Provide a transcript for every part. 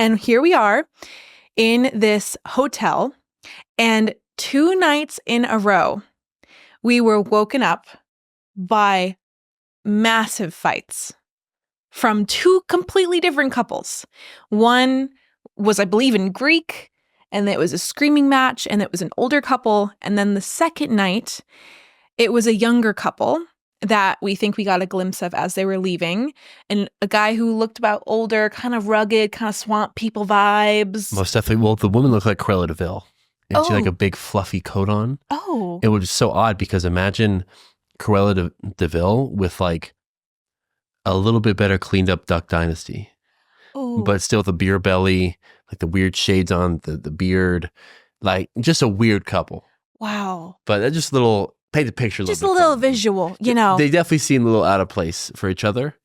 And here we are in this hotel, and 2 nights in a row, we were woken up by massive fights from 2 completely different couples. One was, I believe, in Greek, and it was a screaming match, and it was an older couple. And then the second night, it was a younger couple that we think we got a glimpse of as they were leaving. And a guy who looked about older, kind of rugged, kind of swamp people vibes. Most definitely. Well, the woman looked like Cruella de Vil. And she had like Oh. a big fluffy coat on. Oh. It was so odd because imagine Cruella de Vil with like a little bit better cleaned up Duck Dynasty. Ooh. But still the beer belly, like the weird shades on the beard, like just a weird couple. Wow. But that just paint the picture. Just a little visual, you know. They definitely seem a little out of place for each other.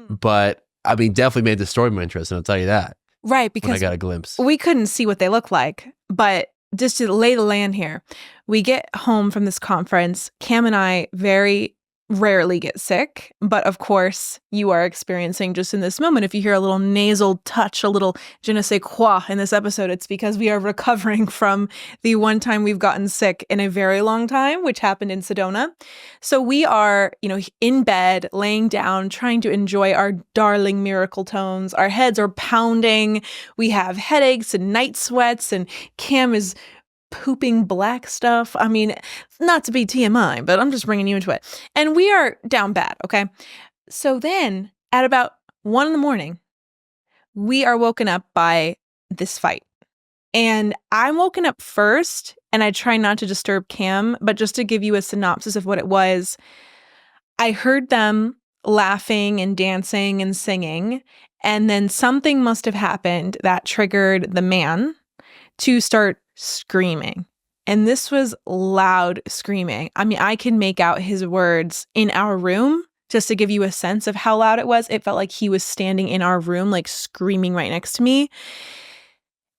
But I mean, definitely made the story more interesting. I'll tell you that. Right, because when I got a glimpse. We couldn't see what they look like, but just to lay the land here, we get home from this conference. Cam and I very rarely get sick, but of course you are experiencing just in this moment. If you hear a little nasal touch, a little je ne sais quoi in this episode, it's because we are recovering from the one time we've gotten sick in a very long time, which happened in Sedona. So we are, in bed, laying down, trying to enjoy our darling miracle tones. Our heads are pounding. We have headaches and night sweats, and Cam is pooping black stuff. I mean, not to be TMI, but I'm just bringing you into it. And we are down bad, okay? So then at about 1 a.m, we are woken up by this fight. And I'm woken up first, and I try not to disturb Cam, but just to give you a synopsis of what it was, I heard them laughing and dancing and singing, and then something must have happened that triggered the man to start screaming. And this was loud screaming. I mean, I can make out his words in our room. Just to give you a sense of how loud it was, it felt like he was standing in our room, like screaming right next to me.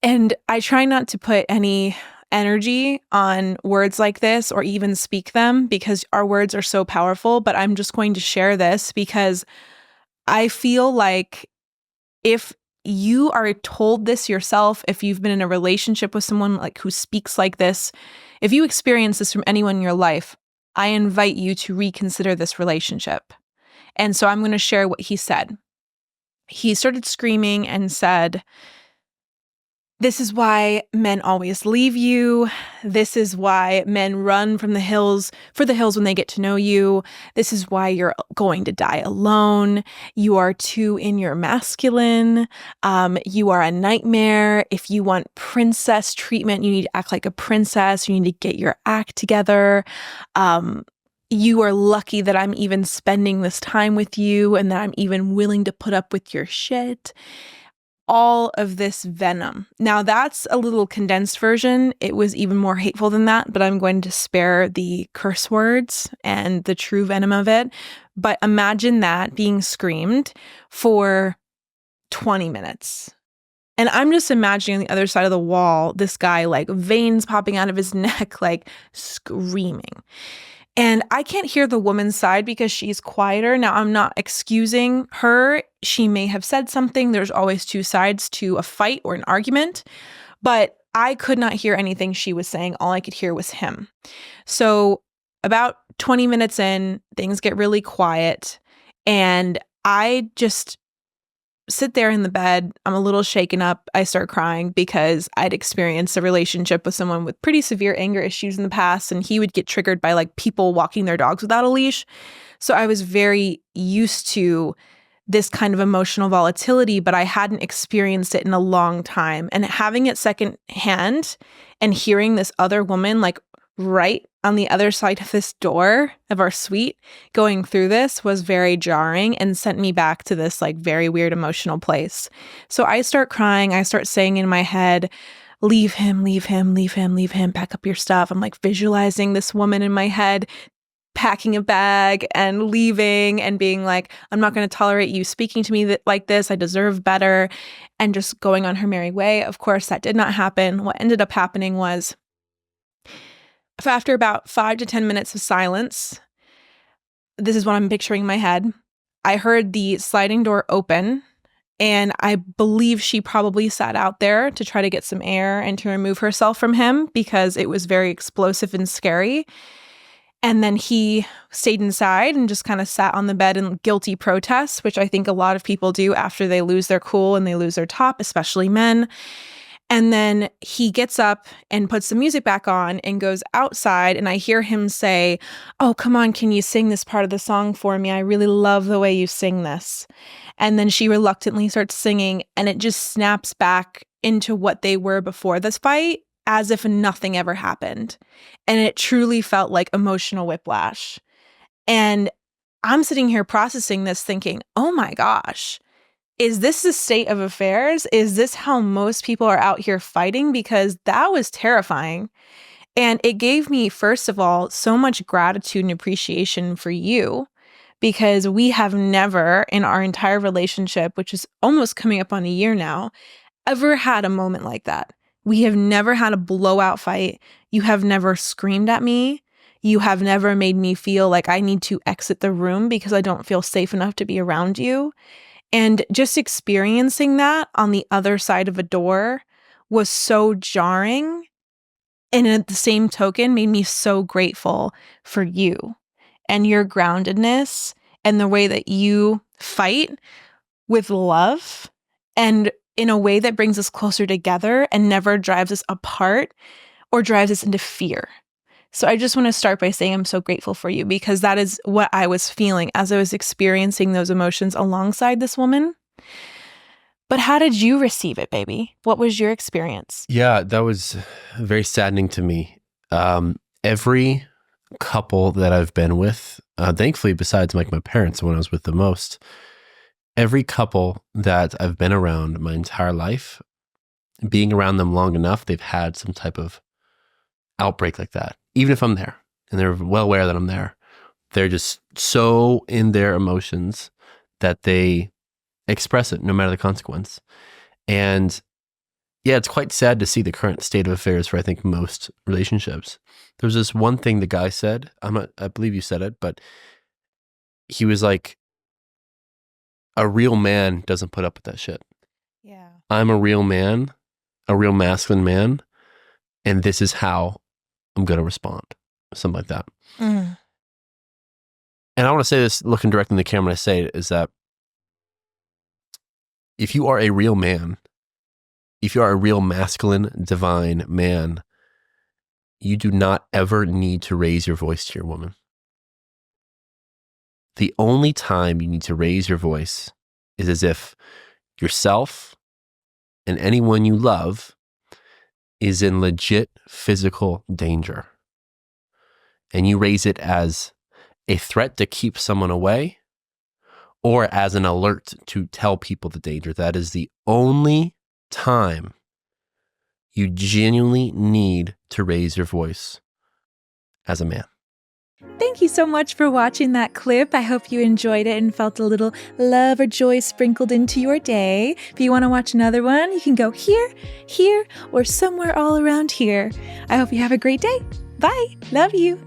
And I try not to put any energy on words like this or even speak them because our words are so powerful. But I'm just going to share this because I feel like if you are told this yourself, if you've been in a relationship with someone like who speaks like this, if you experience this from anyone in your life, I invite you to reconsider this relationship. And so I'm going to share what he said. He started screaming and said, "This is why men always leave you. This is why men run from the hills when they get to know you. This is why you're going to die alone. You are too in your masculine. You are a nightmare. If you want princess treatment, you need to act like a princess. You need to get your act together. You are lucky that I'm even spending this time with you and that I'm even willing to put up with your shit." All of this venom. Now, that's a little condensed version. It was even more hateful than that, but I'm going to spare the curse words and the true venom of it. But imagine that being screamed for 20 minutes. And I'm just imagining on the other side of the wall, this guy, like veins popping out of his neck, like screaming. And I can't hear the woman's side because she's quieter. Now, I'm not excusing her. She may have said something. There's always 2 sides to a fight or an argument. But I could not hear anything she was saying. All I could hear was him. So about 20 minutes in, things get really quiet. And I just sit there in the bed. I'm a little shaken up. I start crying because I'd experienced a relationship with someone with pretty severe anger issues in the past, and he would get triggered by like people walking their dogs without a leash. So I was very used to this kind of emotional volatility, but I hadn't experienced it in a long time. And having it secondhand and hearing this other woman like right on the other side of this door of our suite going through this was very jarring and sent me back to this like very weird emotional place. So I start crying. I start saying in my head, "Leave him, leave him, leave him, leave him, pack up your stuff." I'm like visualizing this woman in my head packing a bag and leaving and being like, "I'm not going to tolerate you speaking to me like this. I deserve better," and just going on her merry way. Of course, that did not happen. What ended up happening was after about 5 to 10 minutes of silence, this is what I'm picturing in my head. I heard the sliding door open And I believe she probably sat out there to try to get some air and to remove herself from him because it was very explosive and scary. And then he stayed inside and just kind of sat on the bed in guilty protest, which I think a lot of people do after they lose their cool and they lose their top, especially men. And then he gets up and puts the music back on and goes outside. And I hear him say, "Oh, come on, can you sing this part of the song for me? I really love the way you sing this." And then she reluctantly starts singing, and it just snaps back into what they were before this fight, as if nothing ever happened. And it truly felt like emotional whiplash. And I'm sitting here processing this thinking, oh my gosh, is this the state of affairs? Is this how most people are out here fighting? Because that was terrifying. And it gave me, first of all, so much gratitude and appreciation for you, because we have never in our entire relationship, which is almost coming up on a year now, ever had a moment like that. We have never had a blowout fight. You have never screamed at me. You have never made me feel like I need to exit the room because I don't feel safe enough to be around you. And just experiencing that on the other side of a door was so jarring. And at the same token, made me so grateful for you and your groundedness and the way that you fight with love and in a way that brings us closer together and never drives us apart or drives us into fear. So I just want to start by saying I'm so grateful for you, because that is what I was feeling as I was experiencing those emotions alongside this woman. But how did you receive it, baby? What was your experience? Yeah, that was very saddening to me. Every couple that I've been with, thankfully, besides like my parents when I was with the most, every couple that I've been around my entire life, being around them long enough, they've had some type of outbreak like that. Even if I'm there and they're well aware that I'm there, they're just so in their emotions that they express it no matter the consequence. And yeah, it's quite sad to see the current state of affairs for, I think, most relationships. There's this one thing the guy said, I believe you said it, but he was like, a real man doesn't put up with that shit. Yeah. I'm a real man, a real masculine man, and this is how I'm going to respond. Something like that. Mm. And I want to say this, looking directly in the camera when I say it, is that if you are a real man, if you are a real masculine, divine man, you do not ever need to raise your voice to your woman. The only time you need to raise your voice is as if yourself and anyone you love is in legit physical danger. And you raise it as a threat to keep someone away or as an alert to tell people the danger. That is the only time you genuinely need to raise your voice as a man. Thank you so much for watching that clip. I hope you enjoyed it and felt a little love or joy sprinkled into your day. If you want to watch another one, you can go here, here, or somewhere all around here. I hope you have a great day. Bye. Love you.